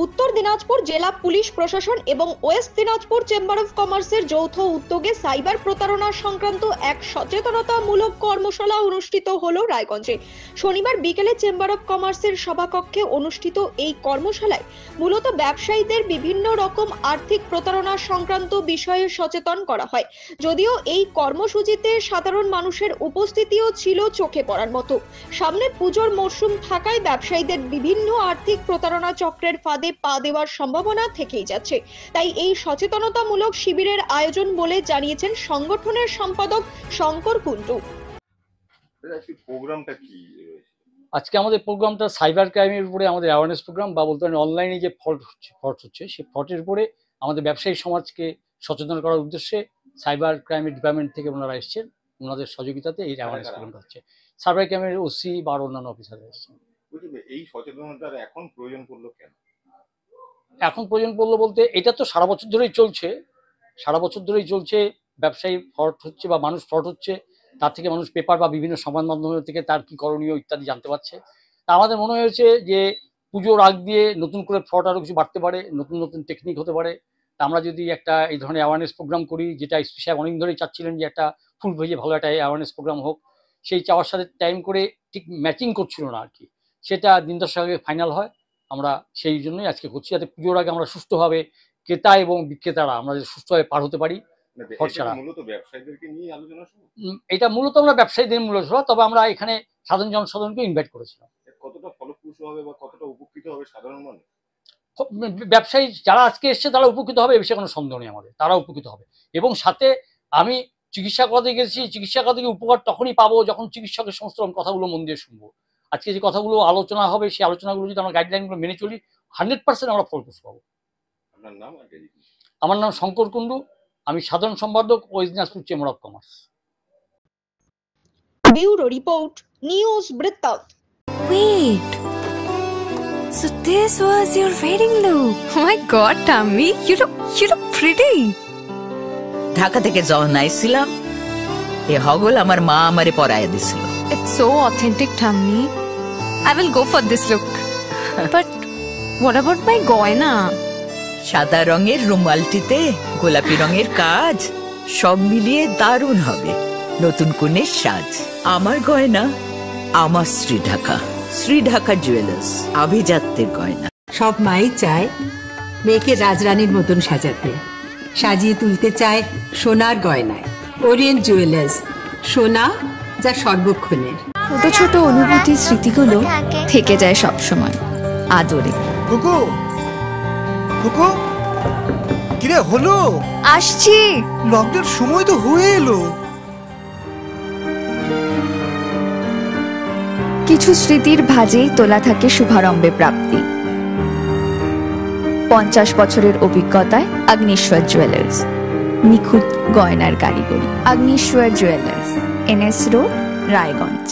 উত্তর দিনাজপুর জেলা পুলিশ প্রশাসন এবং ওয়েস্ট দিনাজপুর চেম্বার অফ কমার্সের যৌথ উদ্যোগে সাইবার প্রতারণা সংক্রান্ত এক সচেতনতামূলক কর্মশালা অনুষ্ঠিত হলো রায়গঞ্জে। শনিবার বিকেলে চেম্বার অফ কমার্সের সভাকক্ষে অনুষ্ঠিত এই কর্মশালায় মূলত ব্যবসায়ীদের বিভিন্ন রকম আর্থিক প্রতারণা সংক্রান্ত বিষয়ে সচেতন করা হয়। যদিও এই কর্মসূচিতে সাধারণ মানুষের উপস্থিতিও ছিল চোখে পড়ার মতো। সামনে পুজোর মরশুম থাকায় ব্যবসায়ীদের বিভিন্ন আর্থিক প্রতারণা চক্রের ফাঁদে পা দেওয়ার সম্ভাবনা থেকেই যাচ্ছে। তাই এই সচেতনতামূলক শিবিরের আয়োজন বলে জানিয়েছেন সংগঠনের সম্পাদক শঙ্কর কুণ্ডু। আজকে আমাদের প্রোগ্রামটা সাইবার ক্রাইমের উপরে আমাদের অ্যাওয়ারনেস প্রোগ্রাম, বা বলতে পারেন অনলাইনে যে ফ্রড হচ্ছে সেই ফ্রডের উপরে আমাদের ব্যবসায়ী সমাজকে সচেতন করার উদ্দেশ্যে সাইবার ক্রাইমের ডিপার্টমেন্ট থেকে ওনারা এসেছেন। ওনাদের সহযোগিতাতে এই অ্যাওয়ারনেস প্রোগ্রামটা হচ্ছে। সাইবার ক্রাইমের ওসি বা অন্যান্য অফিসাররা এসেছেন। এই সচেতনতার এখন প্রয়োজন পড়লো কেন? এখন প্রয়োজন পড়লো বলতে, এটা তো সারা বছর ধরেই চলছে। ব্যবসায়ী ফ্রড হচ্ছে বা মানুষ ফ্রড হচ্ছে, তার থেকে মানুষ পেপার বা বিভিন্ন সংবাদ মাধ্যম থেকে তার কি করণীয় ইত্যাদি জানতে পারছে। তা আমাদের মনে হয়েছে যে পুজোর আগ দিয়ে নতুন করে ফ্রড আরও কিছু বাড়তে পারে, নতুন টেকনিক হতে পারে। তা আমরা যদি একটা এই ধরনের অ্যাওয়ারনেস প্রোগ্রাম করি, যেটা স্পেশাল অনেক ধরেই চাচ্ছিলেন যে একটা ফুল ভেজে ভালো একটা অ্যাওয়ারনেস প্রোগ্রাম হোক, সেই চাওয়ার সাথে টাইম করে ঠিক ম্যাচিং করছিল না আর কি। সেটা দিন 10 আগে ফাইনাল হয়। আমরা সেই জন্যই আজকে করছি, যাতে পুজোর আগে আমরা সুস্থভাবে ক্রেতা এবং বিক্রেতারা আমরা সুস্থভাবে পার হতে পারি। এটা মূলত আমরা ব্যবসায়ীদের মূলত, তবে আমরা এখানে সাধারণ জনসাধারণকে ইনভাইট করেছিলাম। কতটা ফলপ্রসূ হবে বা কতটা উপকৃত হবে সাধারণ মানুষ? ব্যবসায়ী যারা আজকে এসছে তারা উপকৃত হবে, এ বিষয়ে কোনো সন্দেহ নেই আমাদের, তারা উপকৃত হবে। এবং সাথে আমি চিকিৎসা করাতে গেছি, চিকিৎসা করা থেকে উপকার তখনই পাবো যখন চিকিৎসকের সমস্ত কথাগুলো মন দিয়ে শুনবো। আজকে যে কথাগুলো আলোচনা হবে, সেই আলোচনাগুলো যদি আমরা গাইডলাইনগুলো মেনে চলি, 100% আমরা ফলপ্রসূ পাবো। আপনার নাম? আমার নাম শঙ্কর কুণ্ডু, আমি সাধারণ সম্পাদক West Dinajpur chamber of commerce. Bureau report, news বৃত্তান্ত। Wait, so this was your wedding look? Oh my God, Tammy, you look pretty. Dhaka থেকে যখন আইছিলাম, এ হগল আমার মা আমারে পরায় দিছিল। It's so authentic, Tammy. I will go for this look. But what about my goina? সাদা রঙের রুমালটিতে গোলাপি রঙের কাজ, সব মিলিয়ে দারুণ হবে নতুন কনের সাজ। আমার গয়না আমার শ্রী ঢাকা জুয়েলার্স, আভিজাত্যের গয়না। সব মাই চায় মেয়েকে রাজরানীর মতন সাজাতে, সাজিয়ে তুলতে চায় সোনার গয়নায়। ওরিয়েন্ট জুয়েলার্স, সোনা যা সর্বক্ষণের। ছোট ছোট অনুভূতি, স্মৃতিগুলো থেকে যায় সব সময় আদরে। কিরে হলো? আসছি, লকডাউন সময় তো হয়ে এলো। কিছু স্মৃতির ভাজেই তোলা থাকে শুভারম্ভে প্রাপ্তি। 50 বছরের অভিজ্ঞতায় আগ্নেশ্বর জুয়েলার্স, নিখুঁত গয়নার কারিগরি। Agneshwar jewellers, NS road, Raiganj.